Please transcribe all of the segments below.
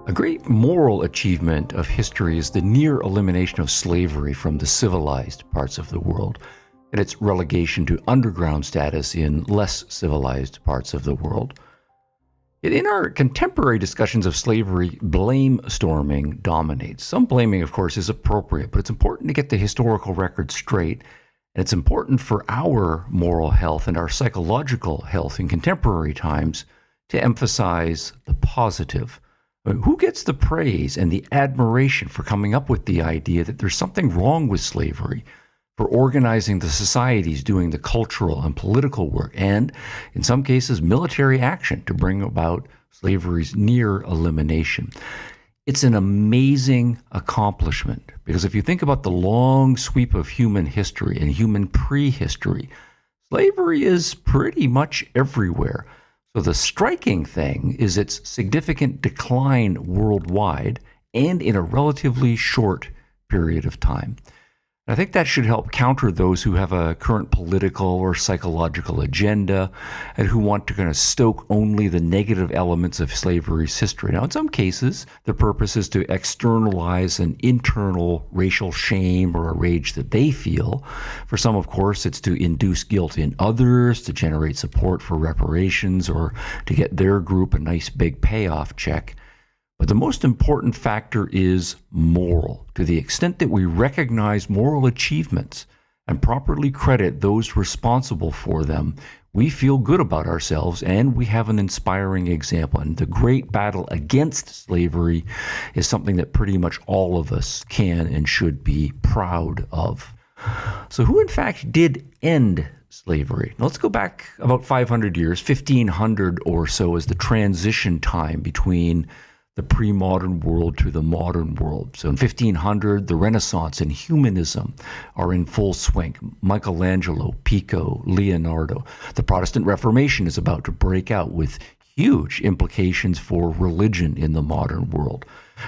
A great moral achievement of history is the near elimination of slavery from the civilized parts of the world and its relegation to underground status in less civilized parts of the world. Yet in our contemporary discussions of slavery, blame storming dominates. Some blaming, of course, is appropriate, but it's important to get the historical record straight. And it's important for our moral health and our psychological health in contemporary times to emphasize the positive. Who gets the praise and the admiration for coming up with the idea that there's something wrong with slavery, for organizing the societies doing the cultural and political work, and, in some cases, military action to bring about slavery's near elimination? It's an amazing accomplishment, because if you think about the long sweep of human history and human prehistory, slavery is pretty much everywhere. So the striking thing is its significant decline worldwide and in a relatively short period of time. I think that should help counter those who have a current political or psychological agenda and who want to kind of stoke only the negative elements of slavery's history. Now, in some cases, the purpose is to externalize an internal racial shame or a rage that they feel. For some, of course, it's to induce guilt in others, to generate support for reparations, or to get their group a nice big payoff check. But the most important factor is moral, to the extent that we recognize moral achievements and properly credit those responsible for them. We feel good about ourselves and we have an inspiring example. And the great battle against slavery is something that pretty much all of us can and should be proud of. So who in fact did end slavery? Now let's go back about 500 years, 1500 or so as the transition time between the pre-modern world to the modern world. So in 1500, the Renaissance and humanism are in full swing. Michelangelo, Pico, Leonardo. The Protestant Reformation is about to break out with huge implications for religion in the modern world.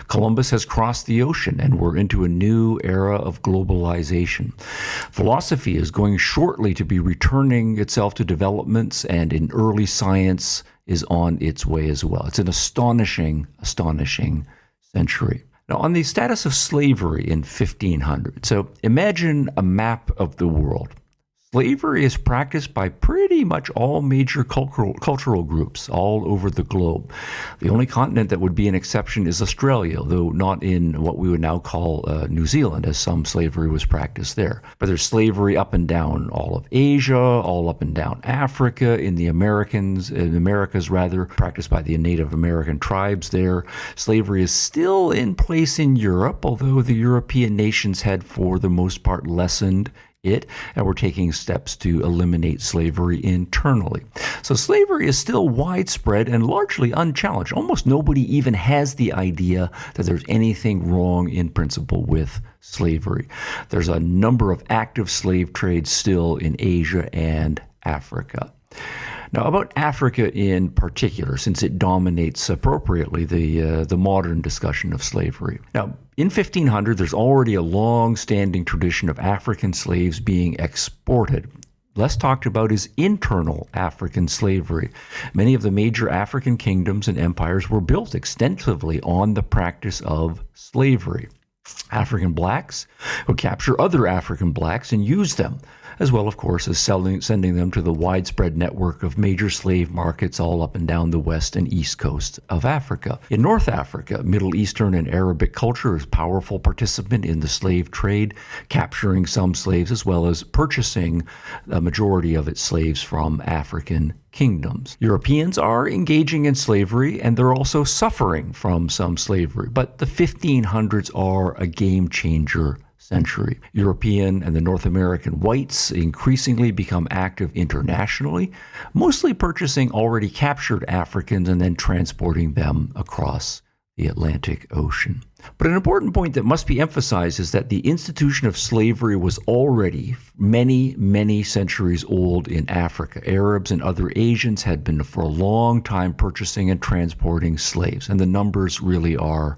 Columbus has crossed the ocean and we're into a new era of globalization. Philosophy is going shortly to be returning itself to developments, and in early science is on its way as well. It's an astonishing century. Now, on the status of slavery in 1500, so imagine a map of the world. Slavery is practiced by pretty much all major cultural groups all over the globe. The only continent that would be an exception is Australia, though not in what we would now call New Zealand, as some slavery was practiced there. But there's slavery up and down all of Asia, all up and down Africa, in the Americas, practiced by the Native American tribes there. Slavery is still in place in Europe, although the European nations had, for the most part, lessened it, and we're taking steps to eliminate slavery internally. So slavery is still widespread and largely unchallenged. Almost nobody even has the idea that there's anything wrong in principle with slavery. There's a number of active slave trades still in Asia and Africa. Now, about Africa in particular, since it dominates appropriately the modern discussion of slavery. Now, in 1500, there's already a long-standing tradition of African slaves being exported. Less talked about is internal African slavery. Many of the major African kingdoms and empires were built extensively on the practice of slavery. African blacks would capture other African blacks and use them, as well, of course, as sending them to the widespread network of major slave markets all up and down the west and east coast of Africa. In North Africa, Middle Eastern and Arabic culture is a powerful participant in the slave trade, capturing some slaves as well as purchasing a majority of its slaves from African kingdoms. Europeans are engaging in slavery, and they're also suffering from some slavery, but the 1500s are a game changer century. European and the North American whites increasingly become active internationally, mostly purchasing already captured Africans and then transporting them across the Atlantic Ocean. But an important point that must be emphasized is that the institution of slavery was already many, many centuries old in Africa. Arabs and other Asians had been for a long time purchasing and transporting slaves, and the numbers really are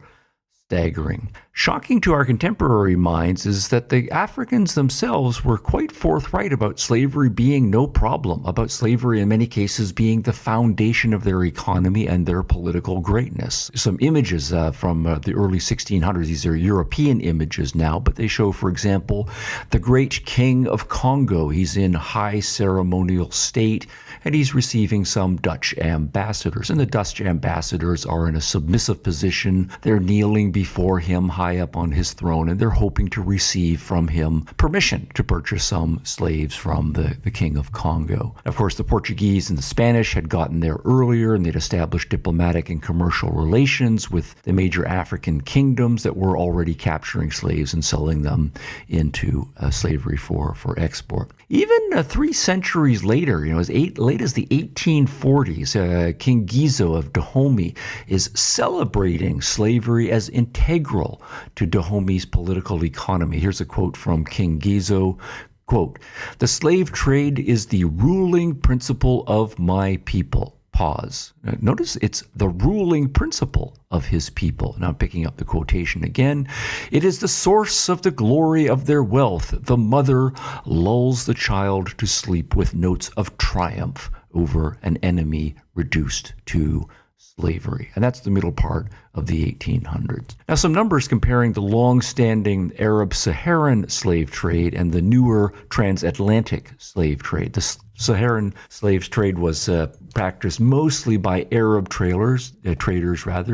staggering. Shocking to our contemporary minds is that the Africans themselves were quite forthright about slavery being no problem, about slavery in many cases being the foundation of their economy and their political greatness. Some images from the early 1600s, these are European images now, but they show, for example, the great king of Congo. He's in high ceremonial state, and he's receiving some Dutch ambassadors. And the Dutch ambassadors are in a submissive position. They're kneeling before him high up on his throne, and they're hoping to receive from him permission to purchase some slaves from the king of Congo. Of course, the Portuguese and the Spanish had gotten there earlier, and they'd established diplomatic and commercial relations with the major African kingdoms that were already capturing slaves and selling them into slavery for export. Even 3 centuries later, as late as the 1840s, King Gizo of Dahomey is celebrating slavery as integral to Dahome's political economy. Here's a quote from King Gizo. Quote, "The slave trade is the ruling principle of my people." Pause. Notice it's the ruling principle of his people. Now I'm picking up the quotation again. "It is the source of the glory of their wealth. The mother lulls the child to sleep with notes of triumph over an enemy reduced to slavery." And that's the middle part of the 1800s. Now, some numbers comparing the long-standing Arab-Saharan slave trade and the newer transatlantic slave trade. The Saharan slave trade was practiced mostly by Arab traders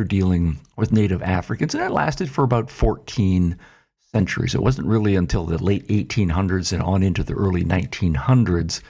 dealing with native Africans, and it lasted for about 14 centuries. It wasn't really until the late 1800s and on into the early 1900s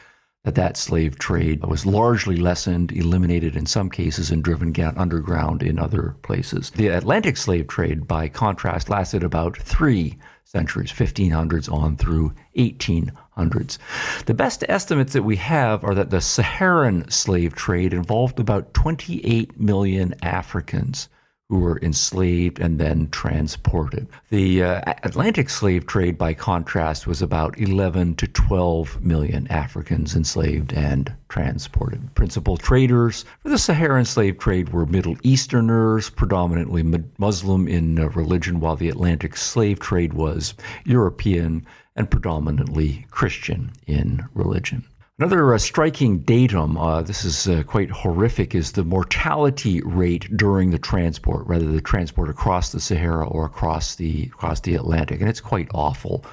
that slave trade was largely lessened, eliminated in some cases, and driven down underground in other places. The Atlantic slave trade, by contrast, lasted about 3 centuries, 1500s on through 1800s. The best estimates that we have are that the Saharan slave trade involved about 28 million Africans who were enslaved and then transported. The Atlantic slave trade, by contrast, was about 11 to 12 million Africans enslaved and transported. Principal traders for the Saharan slave trade were Middle Easterners, predominantly Muslim in religion, while the Atlantic slave trade was European and predominantly Christian in religion. Another striking datum, this is quite horrific, is the mortality rate during the transport, rather the transport across the Sahara or across the Atlantic, and it's quite awful.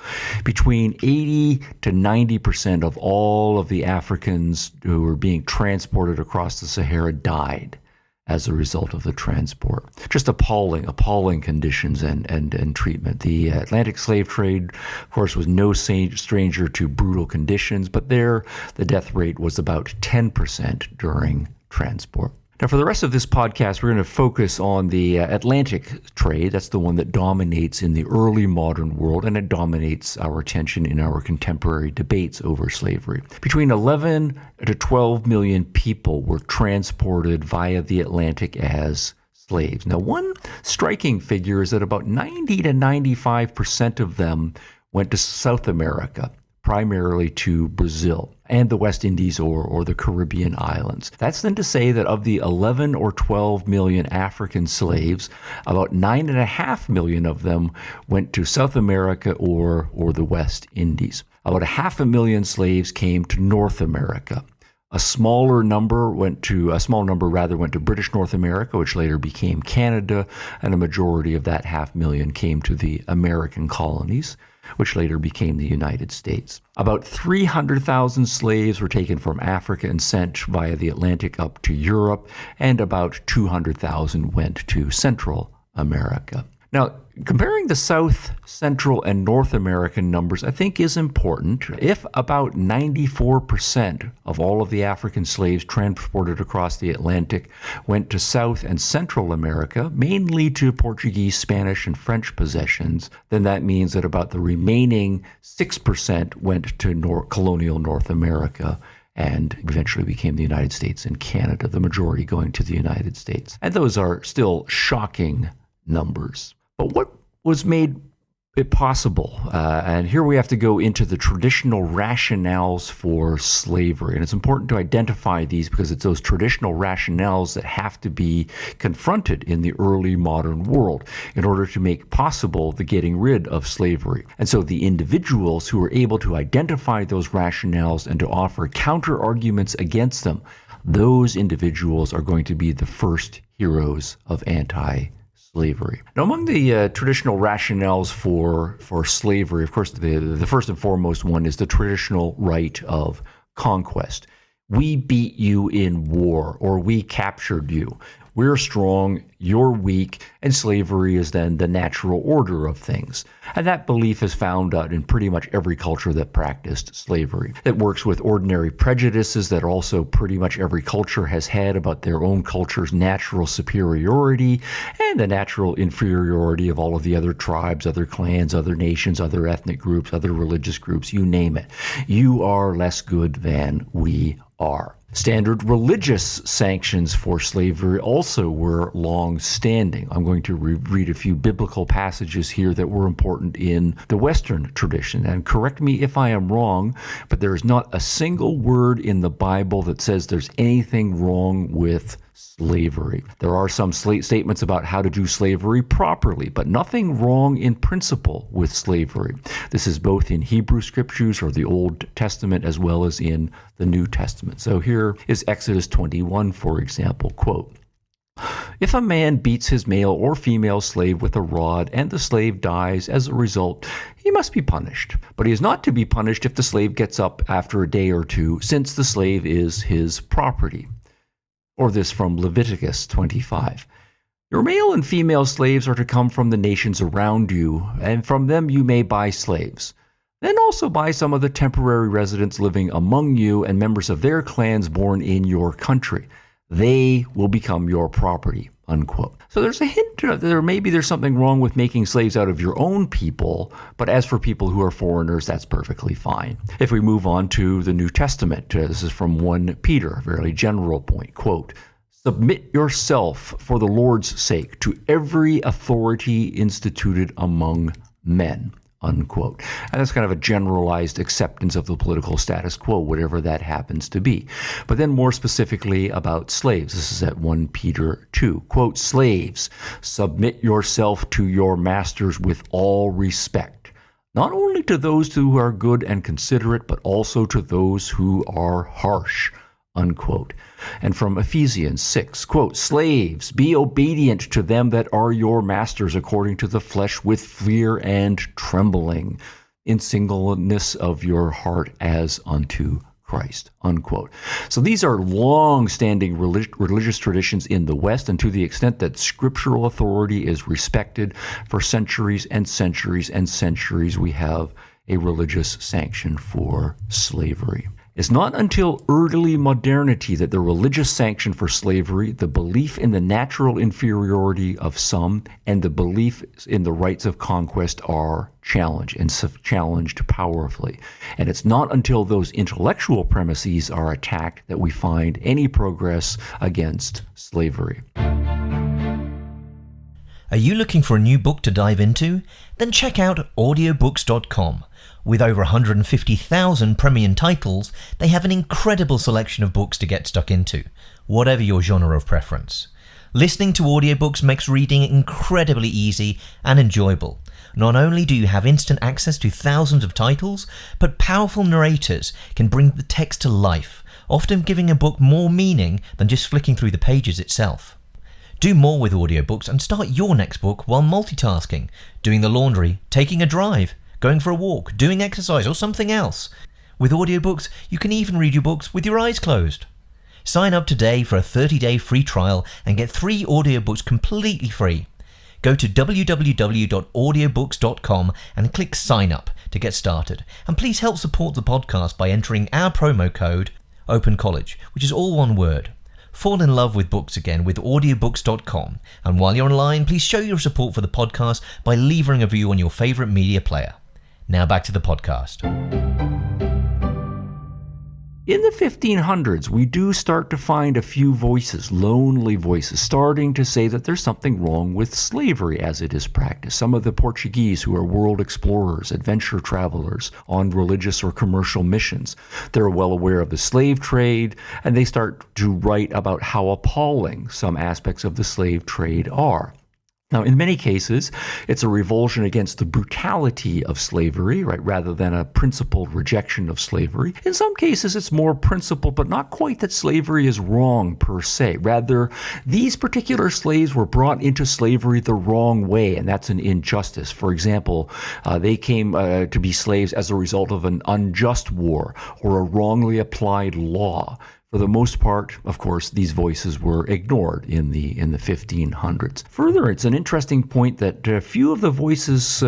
Between 80 to 90% of all of the Africans who were being transported across the Sahara died as a result of the transport. Just appalling conditions and treatment. The Atlantic slave trade, of course, was no stranger to brutal conditions, but there the death rate was about 10% during transport. Now, for the rest of this podcast, we're going to focus on the Atlantic trade. That's the one that dominates in the early modern world, and it dominates our attention in our contemporary debates over slavery. Between 11 to 12 million people were transported via the Atlantic as slaves. Now, one striking figure is that about 90 to 95% of them went to South America, primarily to Brazil and the West Indies or the Caribbean islands. That's then to say that of the 11 or 12 million African slaves, about 9.5 million of them went to South America or the West Indies. About 500,000 slaves came to North America. A small number went to British North America, which later became Canada, and a majority of that 500,000 came to the American colonies, which later became the United States. About 300,000 slaves were taken from Africa and sent via the Atlantic up to Europe, and about 200,000 went to Central America. Now, comparing the South, Central, and North American numbers, I think, is important. If about 94% of all of the African slaves transported across the Atlantic went to South and Central America, mainly to Portuguese, Spanish, and French possessions, then that means that about the remaining 6% went to colonial North America and eventually became the United States and Canada, the majority going to the United States. And those are still shocking numbers. But what was made it possible? And here we have to go into the traditional rationales for slavery. And it's important to identify these because it's those traditional rationales that have to be confronted in the early modern world in order to make possible the getting rid of slavery. And so the individuals who are able to identify those rationales and to offer counter arguments against them, those individuals are going to be the first heroes of anti-slavery. Now, among the traditional rationales for slavery, of course, the first and foremost one is the traditional right of conquest. We beat you in war, or we captured you. We're strong, you're weak, and slavery is then the natural order of things. And that belief is found out in pretty much every culture that practiced slavery. It works with ordinary prejudices that also pretty much every culture has had about their own culture's natural superiority and the natural inferiority of all of the other tribes, other clans, other nations, other ethnic groups, other religious groups, you name it. You are less good than we are. Standard religious sanctions for slavery also were long-standing. I'm going to read a few biblical passages here that were important in the Western tradition. And correct me if I am wrong, but there is not a single word in the Bible that says there's anything wrong with slavery. There are some statements about how to do slavery properly, but nothing wrong in principle with slavery. This is both in Hebrew scriptures or the Old Testament as well as in the New Testament. So here is Exodus 21, for example, quote, "If a man beats his male or female slave with a rod and the slave dies as a result, he must be punished. But he is not to be punished if the slave gets up after a day or two, since the slave is his property." Or this from Leviticus 25. "Your male and female slaves are to come from the nations around you, and from them you may buy slaves. Then also buy some of the temporary residents living among you and members of their clans born in your country. They will become your property." Unquote. So there's a hint that there's something wrong with making slaves out of your own people, but as for people who are foreigners, that's perfectly fine. If we move on to the New Testament, this is from 1 Peter, a very general point, quote, "Submit yourself for the Lord's sake to every authority instituted among men." Unquote. And that's kind of a generalized acceptance of the political status quo, whatever that happens to be. But then more specifically about slaves, this is at 1 Peter 2, quote, "Slaves, submit yourself to your masters with all respect, not only to those who are good and considerate, but also to those who are harsh." Unquote. And from Ephesians 6, quote, "Slaves, be obedient to them that are your masters according to the flesh with fear and trembling, in singleness of your heart as unto Christ." Unquote. So these are long-standing religious traditions in the West, and to the extent that scriptural authority is respected for centuries and centuries and centuries, we have a religious sanction for slavery. It's not until early modernity that the religious sanction for slavery, the belief in the natural inferiority of some, and the belief in the rights of conquest are challenged, and challenged powerfully. And it's not until those intellectual premises are attacked that we find any progress against slavery. Are you looking for a new book to dive into? Then check out audiobooks.com. With over 150,000 premium titles, they have an incredible selection of books to get stuck into, whatever your genre of preference. Listening to audiobooks makes reading incredibly easy and enjoyable. Not only do you have instant access to thousands of titles, but powerful narrators can bring the text to life, often giving a book more meaning than just flicking through the pages itself. Do more with audiobooks and start your next book while multitasking, doing the laundry, taking a drive, going for a walk, doing exercise, or something else. With audiobooks, you can even read your books with your eyes closed. Sign up today for a 30-day free trial and get 3 audiobooks completely free. Go to www.audiobooks.com and click sign up to get started. And please help support the podcast by entering our promo code OpenCollege, which is all one word. Fall in love with books again with audiobooks.com. And while you're online, please show your support for the podcast by leaving a review on your favourite media player. Now back to the podcast. In the 1500s, we do start to find a few voices, lonely voices, starting to say that there's something wrong with slavery as it is practiced. Some of the Portuguese who are world explorers, adventure travelers on religious or commercial missions, they're well aware of the slave trade, and they start to write about how appalling some aspects of the slave trade are. Now, in many cases, it's a revulsion against the brutality of slavery, right, rather than a principled rejection of slavery. In some cases, it's more principled, but not quite that slavery is wrong per se. Rather, these particular slaves were brought into slavery the wrong way, and that's an injustice. For example, they came to be slaves as a result of an unjust war or a wrongly applied law. For the most part, of course, these voices were ignored in the 1500s. Further, it's an interesting point that voices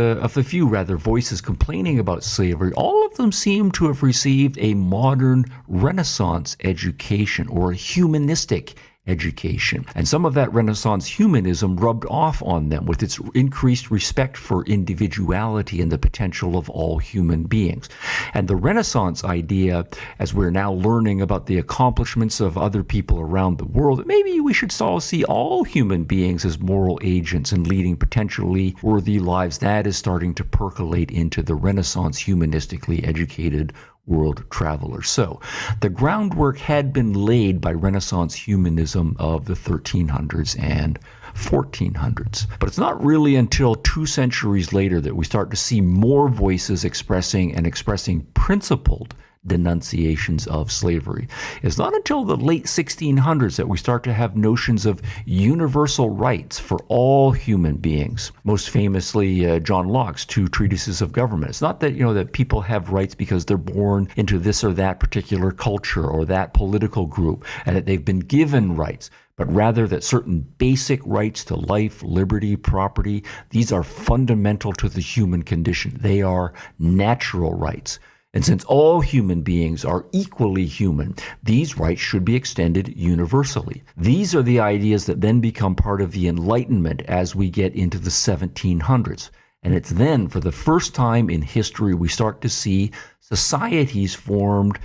complaining about slavery, all of them seem to have received a modern Renaissance education or a humanistic education. And some of that Renaissance humanism rubbed off on them with its increased respect for individuality and the potential of all human beings. And the Renaissance idea, as we're now learning about the accomplishments of other people around the world, maybe we should all see all human beings as moral agents and leading potentially worthy lives. That is starting to percolate into the Renaissance humanistically educated world travelers. So the groundwork had been laid by Renaissance humanism of the 1300s and 1400s. But it's not really until 2 centuries later that we start to see more voices expressing principled denunciations of slavery. It's not until the late 1600s that we start to have notions of universal rights for all human beings. Most famously, John Locke's 2 treatises of government. It's not that, that people have rights because they're born into this or that particular culture or that political group and that they've been given rights, but rather that certain basic rights to life, liberty, property, these are fundamental to the human condition. They are natural rights. And since all human beings are equally human, these rights should be extended universally. These are the ideas that then become part of the Enlightenment as we get into the 1700s. And it's then, for the first time in history, we start to see societies formed,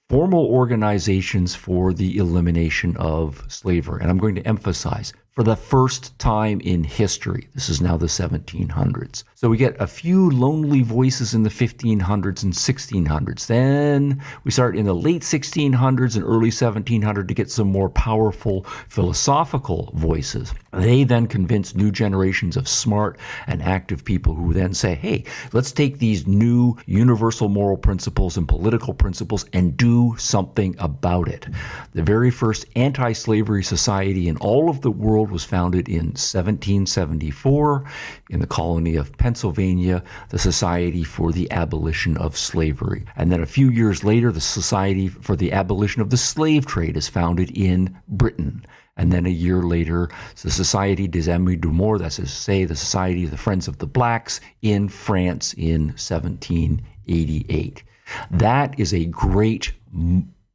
formal organizations for the elimination of slavery. And I'm going to emphasize, for the first time in history. This is now the 1700s. So we get a few lonely voices in the 1500s and 1600s. Then we start in the late 1600s and early 1700s to get some more powerful philosophical voices. They then convince new generations of smart and active people who then say, hey, let's take these new universal moral principles and political principles and do something about it. The very first anti-slavery society in all of the world was founded in 1774 in the colony of Pennsylvania, the Society for the Abolition of Slavery. And then a few years later, the Society for the Abolition of the Slave Trade is founded in Britain. And then a year later, the Society des Amis du Mort, that's to say the Society of the Friends of the Blacks, in France in 1788. That is a great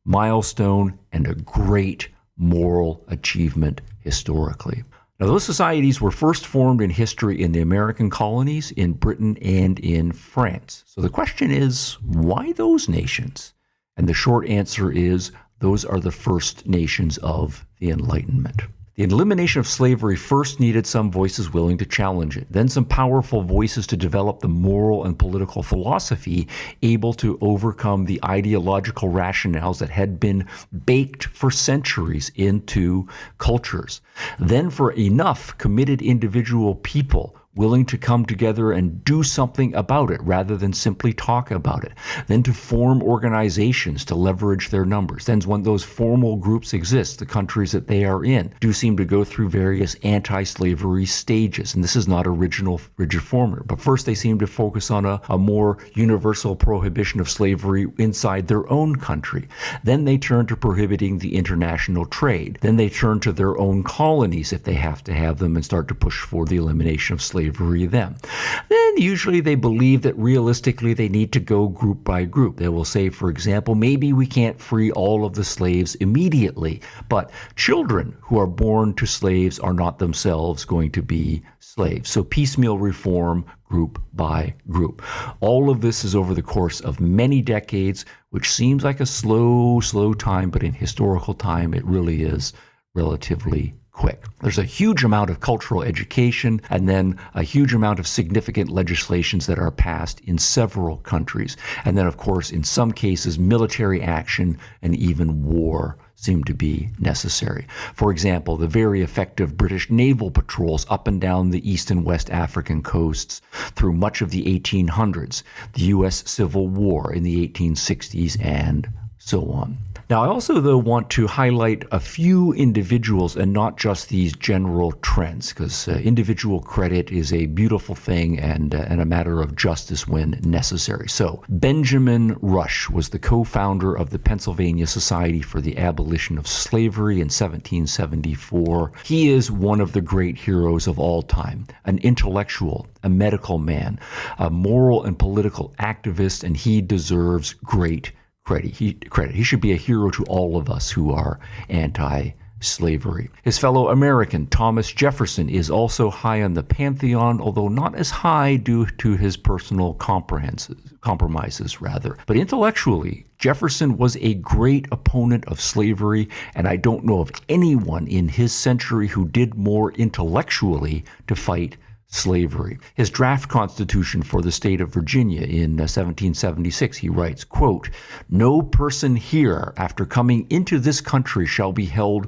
milestone and a great moral achievement historically. Now, those societies were first formed in history in the American colonies, in Britain, and in France. So the question is, why those nations? And the short answer is, those are the first nations of the Enlightenment. The elimination of slavery first needed some voices willing to challenge it, then some powerful voices to develop the moral and political philosophy able to overcome the ideological rationales that had been baked for centuries into cultures. Then for enough committed individual people willing to come together and do something about it rather than simply talk about it. Then to form organizations to leverage their numbers. Then when those formal groups exist, the countries that they are in do seem to go through various anti-slavery stages. And this is not original rigid formula. But first they seem to focus on a more universal prohibition of slavery inside their own country. Then they turn to prohibiting the international trade. Then they turn to their own colonies if they have to have them and start to push for the elimination of slavery them. Then usually they believe that realistically they need to go group by group. They will say, for example, maybe we can't free all of the slaves immediately, but children who are born to slaves are not themselves going to be slaves. So piecemeal reform, group by group. All of this is over the course of many decades, which seems like a slow time, but in historical time, it really is relatively quick. There's a huge amount of cultural education and then a huge amount of significant legislations that are passed in several countries. And then, of course, in some cases, military action and even war seem to be necessary. For example, the very effective British naval patrols up and down the East and West African coasts through much of the 1800s, the U.S. Civil War in the 1860s, and so on. Now, I also, though, want to highlight a few individuals and not just these general trends, because individual credit is a beautiful thing and a matter of justice when necessary. So, Benjamin Rush was the co-founder of the Pennsylvania Society for the Abolition of Slavery in 1774. He is one of the great heroes of all time, an intellectual, a medical man, a moral and political activist, and he deserves great credit. He should be a hero to all of us who are anti-slavery. His fellow American, Thomas Jefferson, is also high on the pantheon, although not as high due to his personal compromises. But intellectually, Jefferson was a great opponent of slavery, and I don't know of anyone in his century who did more intellectually to fight slavery. His draft constitution for the state of Virginia in 1776, he writes, quote, "No person here after coming into this country shall be held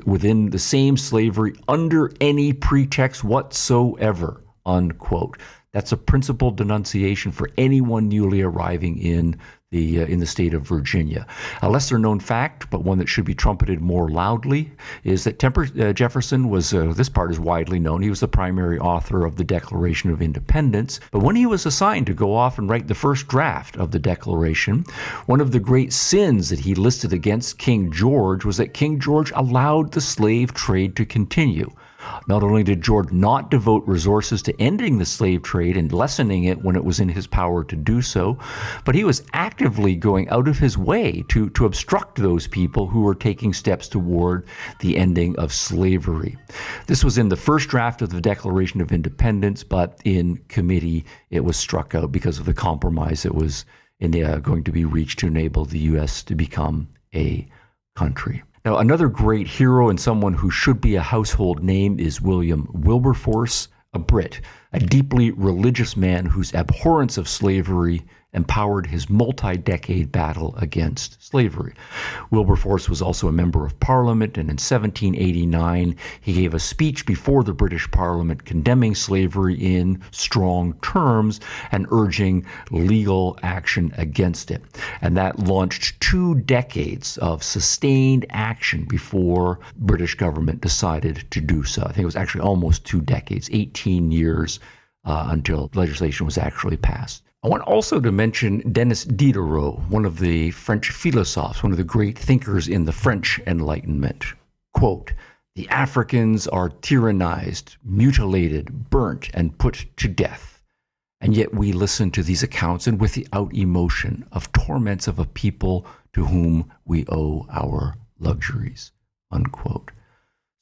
within the same slavery under any pretext whatsoever," unquote. That's a principal denunciation for anyone newly arriving in the state of Virginia. A lesser known fact, but one that should be trumpeted more loudly, is that Jefferson was, this part is widely known, he was the primary author of the Declaration of Independence. But when he was assigned to go off and write the first draft of the Declaration, one of the great sins that he listed against King George was that King George allowed the slave trade to continue. Not only did George not devote resources to ending the slave trade and lessening it when it was in his power to do so, but he was actively going out of his way to obstruct those people who were taking steps toward the ending of slavery. This was in the first draft of the Declaration of Independence, but in committee it was struck out because of the compromise that was going to be reached to enable the U.S. to become a country. Now, another great hero and someone who should be a household name is William Wilberforce, a Brit, a deeply religious man whose abhorrence of slavery empowered his multi-decade battle against slavery. Wilberforce was also a member of Parliament, and in 1789, he gave a speech before the British Parliament condemning slavery in strong terms and urging legal action against it. And that launched 2 decades of sustained action before British government decided to do so. I think it was actually almost 2 decades, 18 years until legislation was actually passed. I want also to mention Denis Diderot, one of the French philosophes, one of the great thinkers in the French Enlightenment. Quote, "The Africans are tyrannized, mutilated, burnt, and put to death. And yet we listen to these accounts and without emotion of torments of a people to whom we owe our luxuries." Unquote.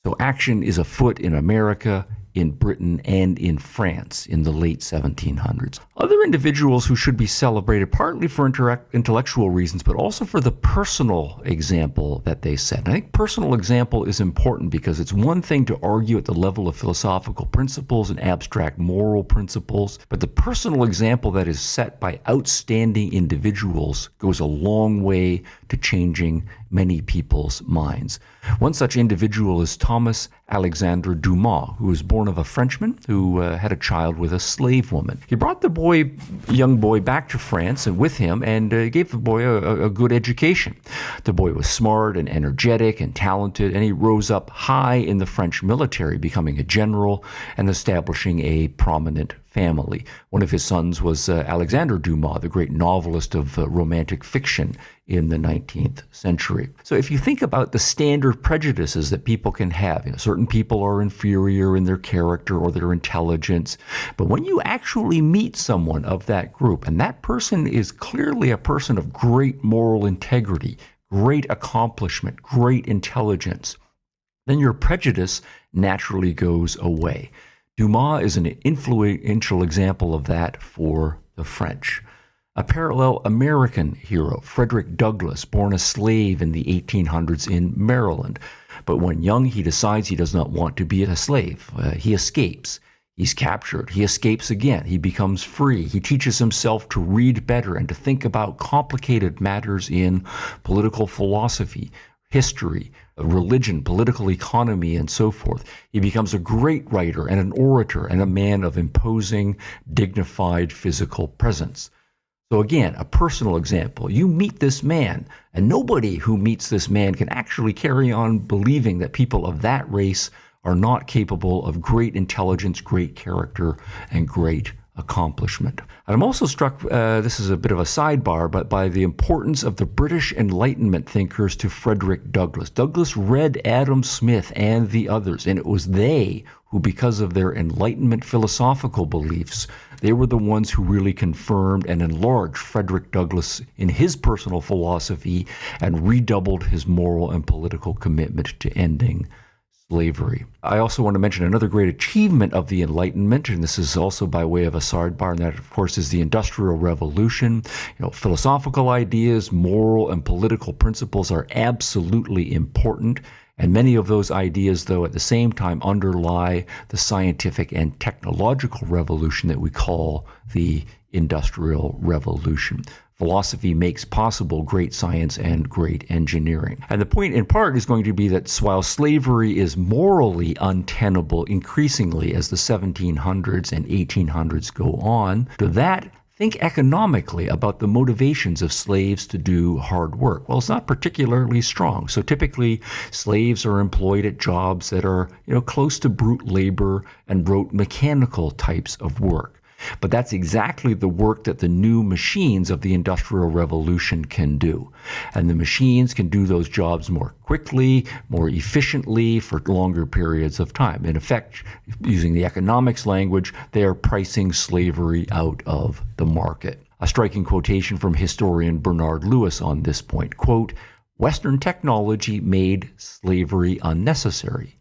So action is afoot in America, in Britain, and in France in the late 1700s. Other individuals who should be celebrated partly for intellectual reasons, but also for the personal example that they set. And I think personal example is important because it's one thing to argue at the level of philosophical principles and abstract moral principles, but the personal example that is set by outstanding individuals goes a long way to changing many people's minds. One such individual is Thomas Alexandre Dumas, who was born of a Frenchman who had a child with a slave woman. He brought the young boy back to France and with him and gave the boy a good education. The boy was smart and energetic and talented, and he rose up high in the French military, becoming a general and establishing a prominent family. One of his sons was Alexandre Dumas, the great novelist of romantic fiction in the 19th century. So if you think about the standard prejudices that people can have, certain people are inferior in their character or their intelligence, but when you actually meet someone of that group, and that person is clearly a person of great moral integrity, great accomplishment, great intelligence, then your prejudice naturally goes away. Dumas is an influential example of that for the French. A parallel American hero, Frederick Douglass, born a slave in the 1800s in Maryland. But when young, he decides he does not want to be a slave. He escapes. He's captured. He escapes again. He becomes free. He teaches himself to read better and to think about complicated matters in political philosophy, history, religion, political economy, and so forth. He becomes a great writer and an orator and a man of imposing, dignified physical presence. So again, a personal example. You meet this man, and nobody who meets this man can actually carry on believing that people of that race are not capable of great intelligence, great character, and great accomplishment. And I'm also struck, this is a bit of a sidebar, but by the importance of the British Enlightenment thinkers to Frederick Douglass. Douglass read Adam Smith and the others, and it was they who, because of their Enlightenment philosophical beliefs, they were the ones who really confirmed and enlarged Frederick Douglass in his personal philosophy and redoubled his moral and political commitment to ending slavery. I also want to mention another great achievement of the Enlightenment, and this is also by way of a sidebar, and that, of course, is the Industrial Revolution. Philosophical ideas, moral and political principles are absolutely important, and many of those ideas, though, at the same time underlie the scientific and technological revolution that we call the Industrial Revolution. Philosophy makes possible great science and great engineering. And the point in part is going to be that while slavery is morally untenable increasingly as the 1700s and 1800s go on, to that, think economically about the motivations of slaves to do hard work. Well, it's not particularly strong. So typically, slaves are employed at jobs that are, close to brute labor and rote mechanical types of work. But that's exactly the work that the new machines of the Industrial Revolution can do. And the machines can do those jobs more quickly, more efficiently, for longer periods of time. In effect, using the economics language, they are pricing slavery out of the market. A striking quotation from historian Bernard Lewis on this point, quote, "Western technology made slavery unnecessary.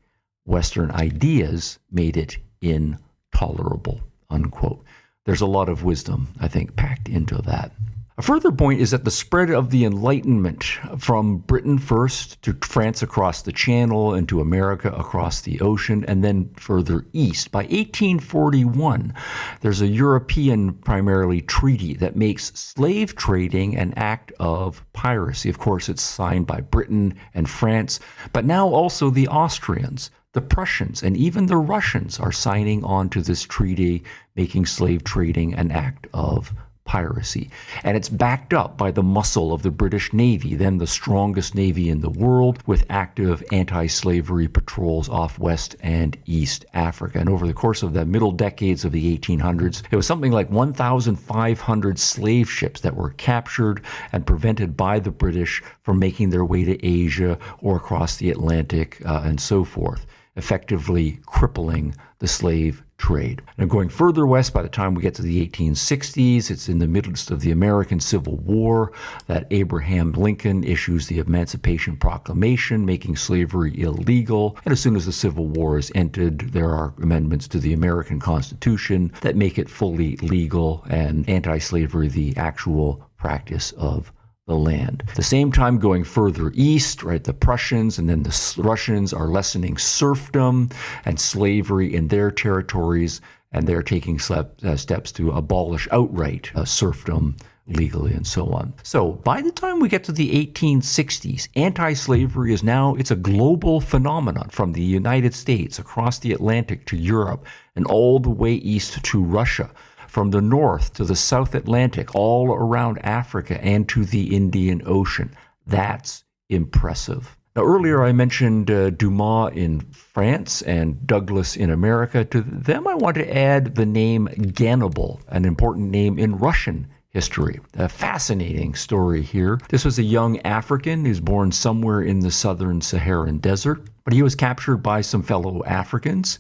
Western ideas made it intolerable," unquote. There's a lot of wisdom, I think, packed into that. A further point is that the spread of the Enlightenment from Britain first to France across the Channel and to America across the ocean and then further east. By 1841, there's a European primarily treaty that makes slave trading an act of piracy. Of course, it's signed by Britain and France, but now also the Austrians, the Prussians, and even the Russians are signing on to this treaty, making slave trading an act of piracy. And it's backed up by the muscle of the British Navy, then the strongest navy in the world, with active anti-slavery patrols off West and East Africa. And over the course of the middle decades of the 1800s, it was something like 1,500 slave ships that were captured and prevented by the British from making their way to Asia or across the Atlantic and so forth, effectively crippling the slave trade. Now, going further west, by the time we get to the 1860s, it's in the midst of the American Civil War that Abraham Lincoln issues the Emancipation Proclamation, making slavery illegal. And as soon as the Civil War is ended, there are amendments to the American Constitution that make it fully legal and anti-slavery the actual practice of the land. At the same time, going further east, right, the Prussians and then the Russians are lessening serfdom and slavery in their territories, and they're taking steps to abolish outright serfdom legally and so on. So by the time we get to the 1860s, anti-slavery is now, it's a global phenomenon from the United States across the Atlantic to Europe and all the way east to Russia, from the north to the South Atlantic, all around Africa and to the Indian Ocean. That's impressive. Now, earlier I mentioned Dumas in France and Douglass in America. To them, I want to add the name Gannibal, an important name in Russian history. A fascinating story here. This was a young African who's born somewhere in the southern Saharan desert, but he was captured by some fellow Africans.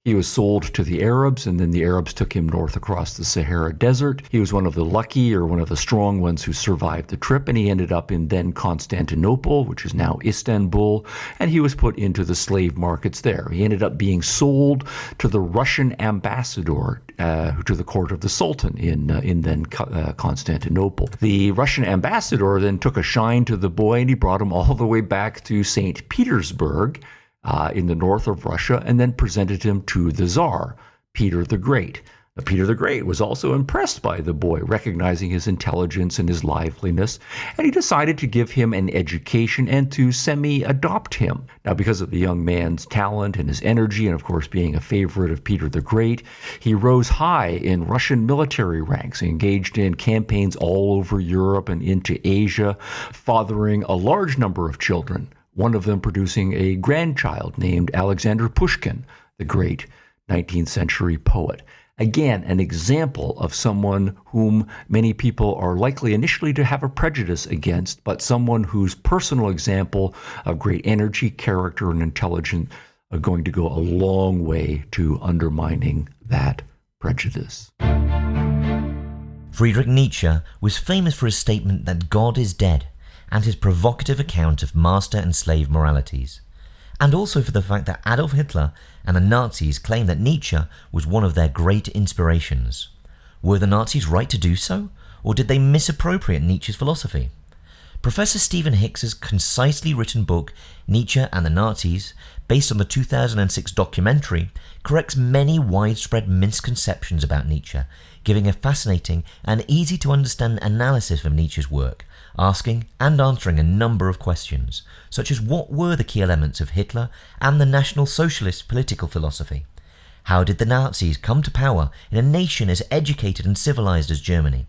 He was sold to the Arabs, and then the Arabs took him north across the Sahara Desert. He was one of the lucky or one of the strong ones who survived the trip, and he ended up in then Constantinople, which is now Istanbul, and he was put into the slave markets there. He ended up being sold to the Russian ambassador to the court of the Sultan in then Constantinople. The Russian ambassador then took a shine to the boy, and he brought him all the way back to St. Petersburg, in the north of Russia, and then presented him to the Tsar, Peter the Great. Now, Peter the Great was also impressed by the boy, recognizing his intelligence and his liveliness, and he decided to give him an education and to semi-adopt him. Now, because of the young man's talent and his energy, and of course being a favorite of Peter the Great, he rose high in Russian military ranks, engaged in campaigns all over Europe and into Asia, fathering a large number of children, one of them producing a grandchild named Alexander Pushkin, the great 19th century poet. Again, an example of someone whom many people are likely initially to have a prejudice against, but someone whose personal example of great energy, character, and intelligence are going to go a long way to undermining that prejudice. Friedrich Nietzsche was famous for his statement that God is dead, and his provocative account of master and slave moralities, and also for the fact that Adolf Hitler and the Nazis claimed that Nietzsche was one of their great inspirations. Were the Nazis right to do so, or did they misappropriate Nietzsche's philosophy? Professor Stephen Hicks's concisely written book, Nietzsche and the Nazis, based on the 2006 documentary, corrects many widespread misconceptions about Nietzsche, giving a fascinating and easy-to-understand analysis of Nietzsche's work, asking and answering a number of questions, such as what were the key elements of Hitler and the National Socialist political philosophy? How did the Nazis come to power in a nation as educated and civilized as Germany?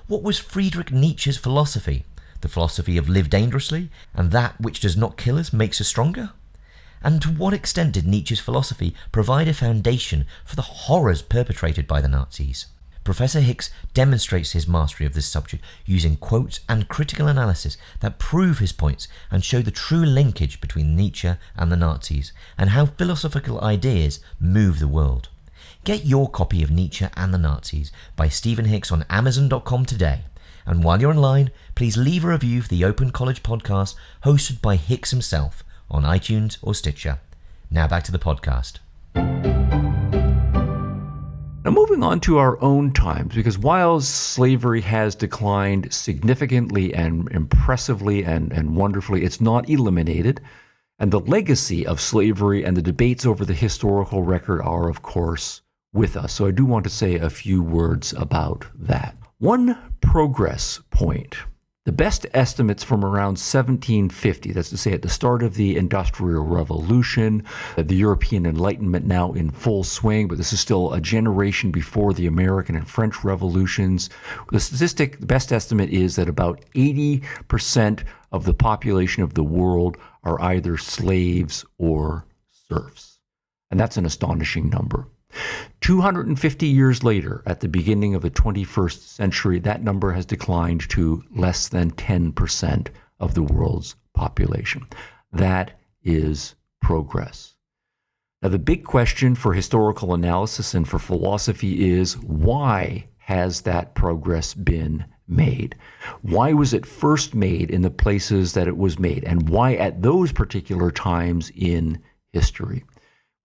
What was Friedrich Nietzsche's philosophy? The philosophy of live dangerously, and that which does not kill us makes us stronger? And to what extent did Nietzsche's philosophy provide a foundation for the horrors perpetrated by the Nazis? Professor Hicks demonstrates his mastery of this subject using quotes and critical analysis that prove his points and show the true linkage between Nietzsche and the Nazis, and how philosophical ideas move the world. Get your copy of Nietzsche and the Nazis by Stephen Hicks on Amazon.com today. And while you're online, please leave a review for the Open College podcast hosted by Hicks himself on iTunes or Stitcher. Now back to the podcast. Now, moving on to our own times, because while slavery has declined significantly and impressively and wonderfully, it's not eliminated. And the legacy of slavery and the debates over the historical record are, of course, with us. So I do want to say a few words about that. One progress point. The best estimates from around 1750, that's to say at the start of the Industrial Revolution, the European Enlightenment now in full swing, but this is still a generation before the American and French revolutions. The best estimate is that about 80% of the population of the world are either slaves or serfs. And that's an astonishing number. 250 years later, at the beginning of the 21st century, that number has declined to less than 10% of the world's population. That is progress. Now, the big question for historical analysis and for philosophy is, why has that progress been made? Why was it first made in the places that it was made? And why at those particular times in history?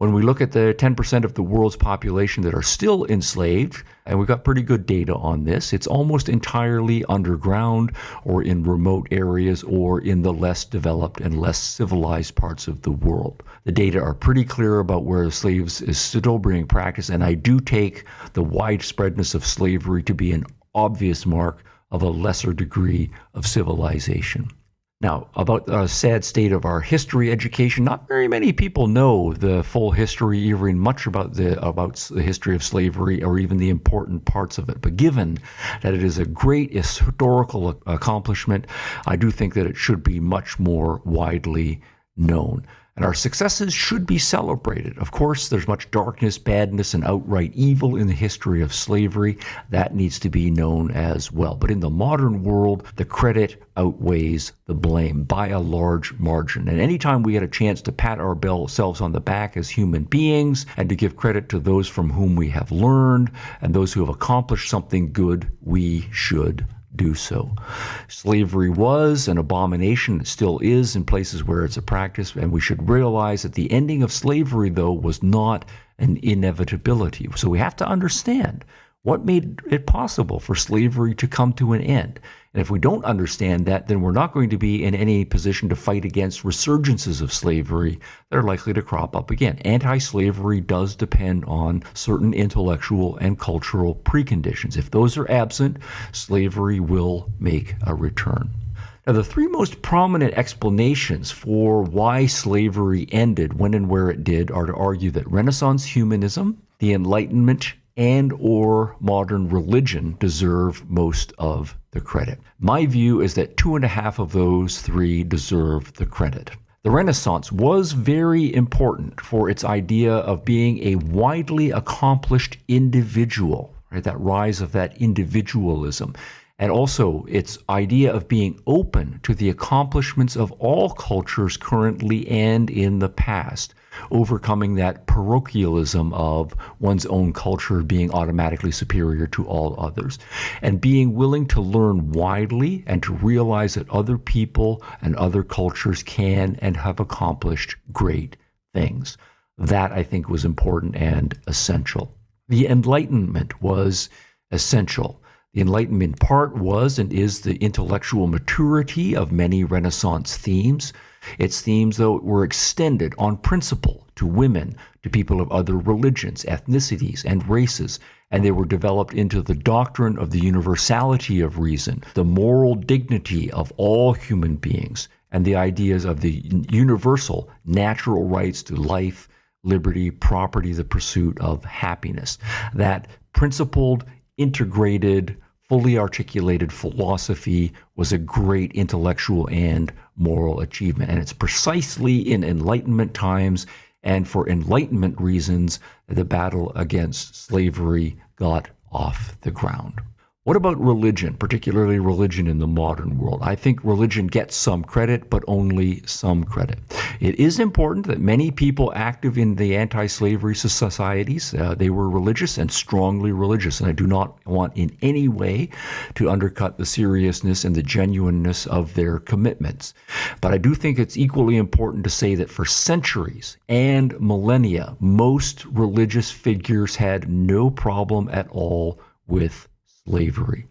When we look at the 10% of the world's population that are still enslaved, and we've got pretty good data on this, it's almost entirely underground or in remote areas or in the less developed and less civilized parts of the world. The data are pretty clear about where slaves is still being practiced, and I do take the widespreadness of slavery to be an obvious mark of a lesser degree of civilization. Now, about the sad state of our history education, not very many people know the full history, even much about the history of slavery or even the important parts of it. But given that it is a great historical accomplishment, I do think that it should be much more widely known. And our successes should be celebrated. Of course, there's much darkness, badness, and outright evil in the history of slavery. That needs to be known as well. But in the modern world, the credit outweighs the blame by a large margin. And anytime we get a chance to pat ourselves on the back as human beings and to give credit to those from whom we have learned and those who have accomplished something good, we should do so. Slavery was an abomination. It still is in places where it's a practice, and we should realize that the ending of slavery, though, was not an inevitability. So we have to understand what made it possible for slavery to come to an end. And if we don't understand that, then we're not going to be in any position to fight against resurgences of slavery that are likely to crop up again. Anti-slavery does depend on certain intellectual and cultural preconditions. If those are absent, slavery will make a return. Now, the three most prominent explanations for why slavery ended when and where it did are to argue that Renaissance humanism, the Enlightenment, and or modern religion deserve most of the credit. My view is that 2.5 of those three deserve the credit. The Renaissance was very important for its idea of being a widely accomplished individual, right? That rise of that individualism. And also its idea of being open to the accomplishments of all cultures currently and in the past, overcoming that parochialism of one's own culture being automatically superior to all others, and being willing to learn widely and to realize that other people and other cultures can and have accomplished great things. That, I think, was important and essential. The Enlightenment was essential. The Enlightenment part was and is the intellectual maturity of many Renaissance themes. Its themes, though, were extended on principle to women, to people of other religions, ethnicities, and races, and they were developed into the doctrine of the universality of reason, the moral dignity of all human beings, and the ideas of the universal natural rights to life, liberty, property, the pursuit of happiness. That principled, integrated, fully articulated philosophy was a great intellectual and moral achievement. And it's precisely in Enlightenment times and for Enlightenment reasons that the battle against slavery got off the ground. What about religion, particularly religion in the modern world? I think religion gets some credit, but only some credit. It is important that many people active in the anti-slavery societies, they were religious and strongly religious, and I do not want in any way to undercut the seriousness and the genuineness of their commitments. But I do think it's equally important to say that for centuries and millennia, most religious figures had no problem at all with slavery.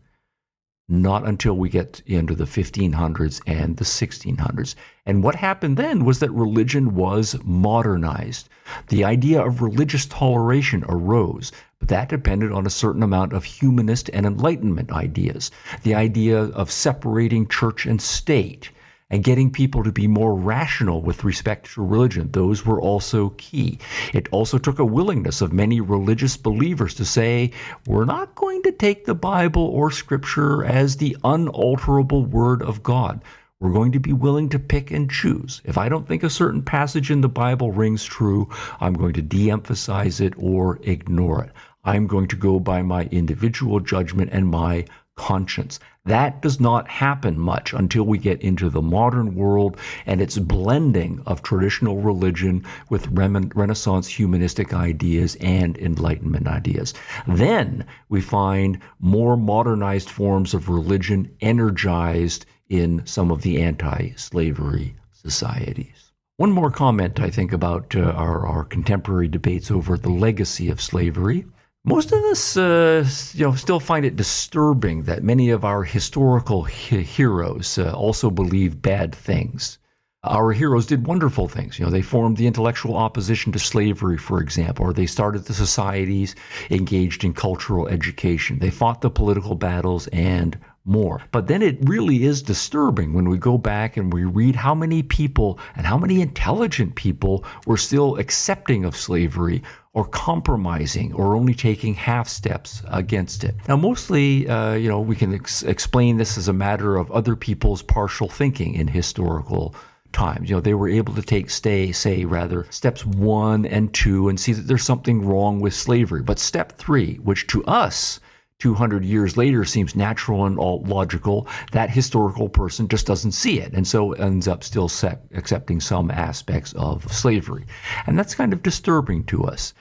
Not until we get into the 1500s and the 1600s. And what happened then was that religion was modernized. The idea of religious toleration arose, but that depended on a certain amount of humanist and Enlightenment ideas. The idea of separating church and state and getting people to be more rational with respect to religion. Those were also key. It also took a willingness of many religious believers to say, we're not going to take the Bible or Scripture as the unalterable Word of God. We're going to be willing to pick and choose. If I don't think a certain passage in the Bible rings true, I'm going to de-emphasize it or ignore it. I'm going to go by my individual judgment and my conscience. That does not happen much until we get into the modern world and its blending of traditional religion with Renaissance humanistic ideas and Enlightenment ideas. Then we find more modernized forms of religion energized in some of the anti-slavery societies. One more comment, I think, about our contemporary debates over the legacy of slavery. Most of us, still find it disturbing that many of our historical heroes also believe bad things. Our heroes did wonderful things. They formed the intellectual opposition to slavery, for example, or they started the societies engaged in cultural education. They fought the political battles and more. But then it really is disturbing when we go back and we read how many people and how many intelligent people were still accepting of slavery or compromising or only taking half steps against it. Now, mostly, we can explain this as a matter of other people's partial thinking in historical times. They were able to take steps 1 and 2 and see that there's something wrong with slavery. But step 3, which to us 200 years later seems natural and all logical, that historical person just doesn't see it, and so ends up still accepting some aspects of slavery. And that's kind of disturbing to us.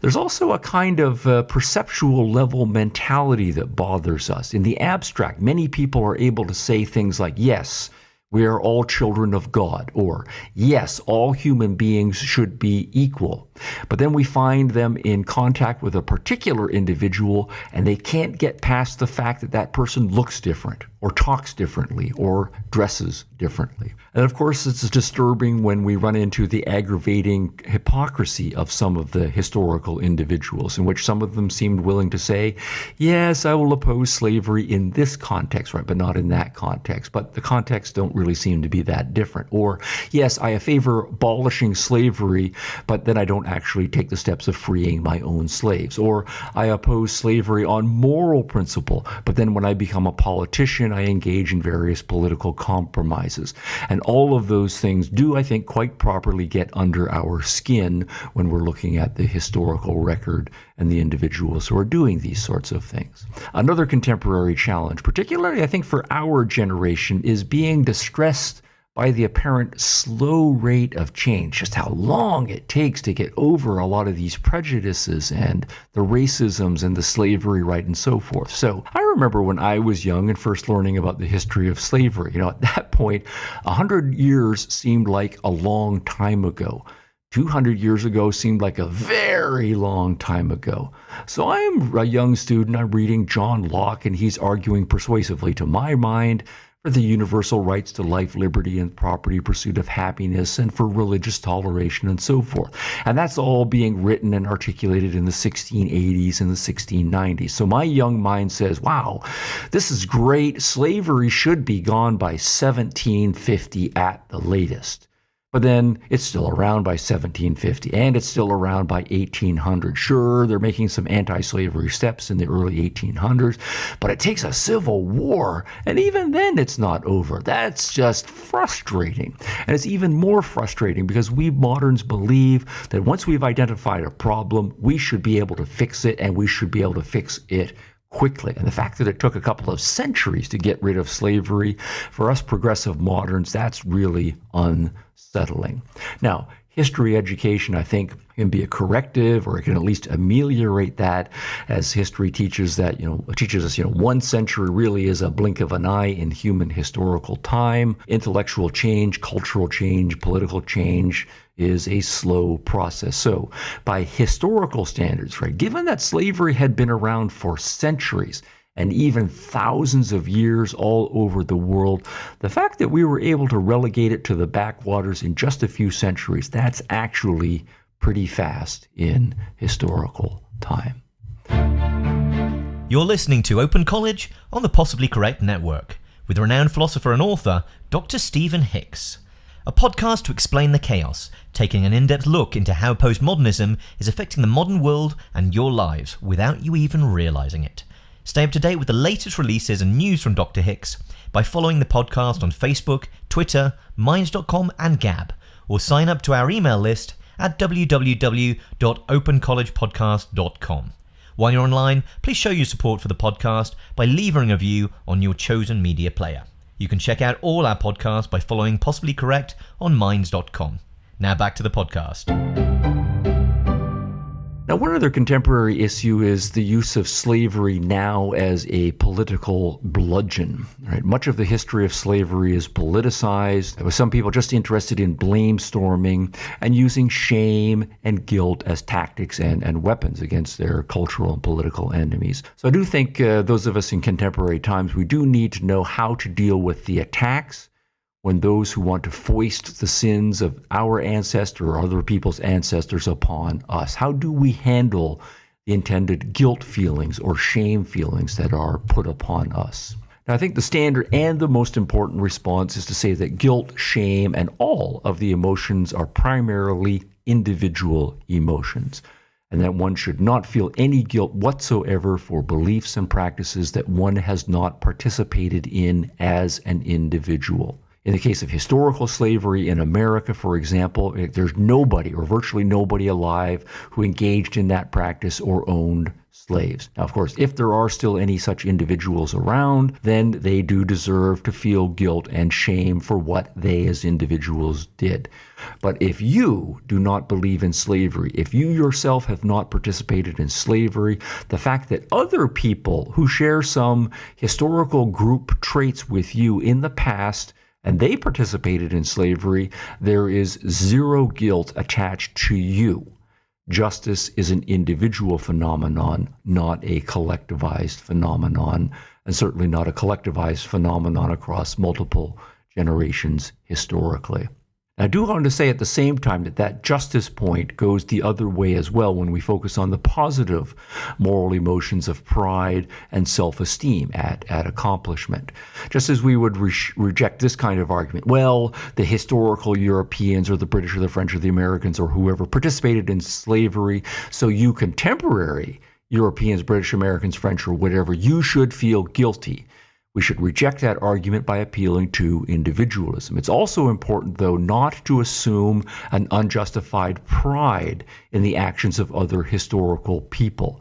There's also a kind of perceptual level mentality that bothers us. In the abstract, many people are able to say things like, yes, we are all children of God, or yes, all human beings should be equal. But then we find them in contact with a particular individual, and they can't get past the fact that that person looks different, or talks differently, or dresses differently. And of course, it's disturbing when we run into the aggravating hypocrisy of some of the historical individuals, in which some of them seemed willing to say, yes, I will oppose slavery in this context, right, but not in that context. But the contexts don't really seem to be that different. Or, yes, I favor abolishing slavery, but then I don't actually take the steps of freeing my own slaves. Or I oppose slavery on moral principle, but then when I become a politician, I engage in various political compromises. And all of those things do, I think, quite properly get under our skin when we're looking at the historical record and the individuals who are doing these sorts of things. Another contemporary challenge, particularly I think for our generation, is being distressed by the apparent slow rate of change, just how long it takes to get over a lot of these prejudices and the racisms and the slavery right and so forth. So I remember when I was young and first learning about the history of slavery, at that point, 100 years seemed like a long time ago. 200 years ago seemed like a very long time ago. So I'm a young student, I'm reading John Locke, and he's arguing persuasively to my mind for the universal rights to life, liberty, and property, pursuit of happiness, and for religious toleration, and so forth. And that's all being written and articulated in the 1680s and the 1690s. So my young mind says, wow, this is great. Slavery should be gone by 1750 at the latest. But then it's still around by 1750, and it's still around by 1800. Sure, they're making some anti-slavery steps in the early 1800s, but it takes a civil war, and even then it's not over. That's just frustrating. And it's even more frustrating because we moderns believe that once we've identified a problem, we should be able to fix it, and we should be able to fix it quickly. And the fact that it took a couple of centuries to get rid of slavery, for us progressive moderns, that's really unsettling. Now, history education, I think, can be a corrective, or it can at least ameliorate that, as history teaches us, 1 century really is a blink of an eye in human historical time. Intellectual change, cultural change, political change is a slow process. So by historical standards, right, given that slavery had been around for centuries and even thousands of years all over the world, the fact that we were able to relegate it to the backwaters in just a few centuries, that's actually pretty fast in historical time. You're listening to Open College on the Possibly Correct Network with renowned philosopher and author Dr. Stephen Hicks. A podcast to explain the chaos, taking an in-depth look into how postmodernism is affecting the modern world and your lives without you even realizing it. Stay up to date with the latest releases and news from Dr. Hicks by following the podcast on Facebook, Twitter, Minds.com and Gab, or sign up to our email list at www.opencollegepodcast.com. While you're online, please show your support for the podcast by leaving a review on your chosen media player. You can check out all our podcasts by following Possibly Correct on Minds.com. Now back to the podcast. Now, one other contemporary issue is the use of slavery now as a political bludgeon. Right? Much of the history of slavery is politicized, with some people just interested in blame storming and using shame and guilt as tactics and weapons against their cultural and political enemies. So I do think those of us in contemporary times, we do need to know how to deal with the attacks when those who want to foist the sins of our ancestor or other people's ancestors upon us. How do we handle the intended guilt feelings or shame feelings that are put upon us? Now, I think the standard and the most important response is to say that guilt, shame, and all of the emotions are primarily individual emotions, and that one should not feel any guilt whatsoever for beliefs and practices that one has not participated in as an individual. In the case of historical slavery in America, for example, there's nobody or virtually nobody alive who engaged in that practice or owned slaves. Now, of course, if there are still any such individuals around, then they do deserve to feel guilt and shame for what they as individuals did. But if you do not believe in slavery, if you yourself have not participated in slavery, the fact that other people who share some historical group traits with you in the past and they participated in slavery, there is zero guilt attached to you. Justice is an individual phenomenon, not a collectivized phenomenon, and certainly not a collectivized phenomenon across multiple generations historically. I do want to say at the same time that justice point goes the other way as well when we focus on the positive moral emotions of pride and self-esteem at accomplishment. Just as we would reject this kind of argument, well, the historical Europeans or the British or the French or the Americans or whoever participated in slavery, so you contemporary Europeans, British, Americans, French, or whatever, you should feel guilty. We should reject that argument by appealing to individualism. It's also important, though, not to assume an unjustified pride in the actions of other historical people.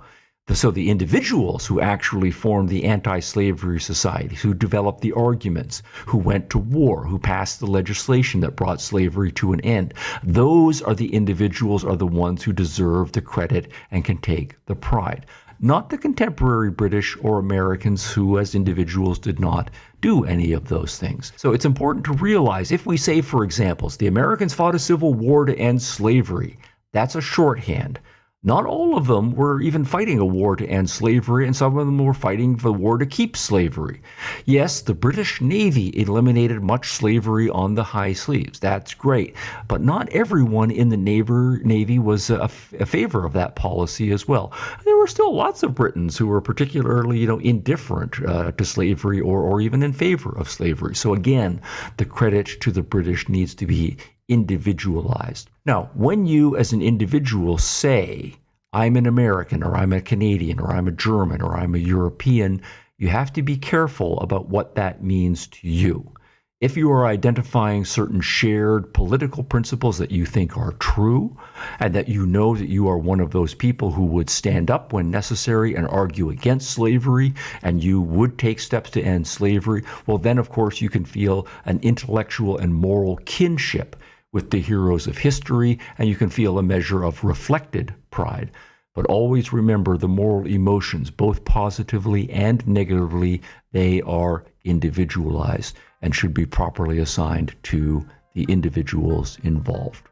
So the individuals who actually formed the anti-slavery societies, who developed the arguments, who went to war, who passed the legislation that brought slavery to an end, those are the individuals are the ones who deserve the credit and can take the pride. Not the contemporary British or Americans who, as individuals, did not do any of those things. So it's important to realize if we say, for example, the Americans fought a civil war to end slavery, that's a shorthand. Not all of them were even fighting a war to end slavery, and some of them were fighting the war to keep slavery. Yes, the British Navy eliminated much slavery on the high seas. That's great. But not everyone in the Navy was a favor of that policy as well. There were still lots of Britons who were particularly, indifferent to slavery or even in favor of slavery. So again, the credit to the British needs to be individualized. Now, when you as an individual say, I'm an American, or I'm a Canadian, or I'm a German, or I'm a European, you have to be careful about what that means to you. If you are identifying certain shared political principles that you think are true, and that you know that you are one of those people who would stand up when necessary and argue against slavery, and you would take steps to end slavery, well then of course you can feel an intellectual and moral kinship with the heroes of history, and you can feel a measure of reflected pride. But always remember the moral emotions, both positively and negatively, they are individualized and should be properly assigned to the individuals involved.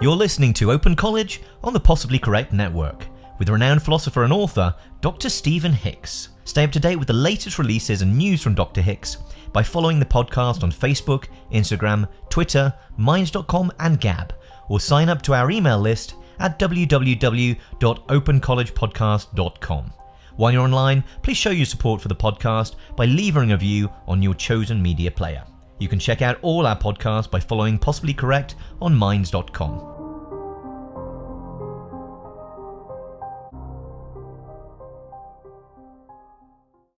You're listening to Open College on the Possibly Correct Network, with renowned philosopher and author, Dr. Stephen Hicks. Stay up to date with the latest releases and news from Dr. Hicks by following the podcast on Facebook, Instagram, Twitter, Minds.com and Gab, or sign up to our email list at www.opencollegepodcast.com. While you're online, please show your support for the podcast by leaving a review on your chosen media player. You can check out all our podcasts by following Possibly Correct on Minds.com.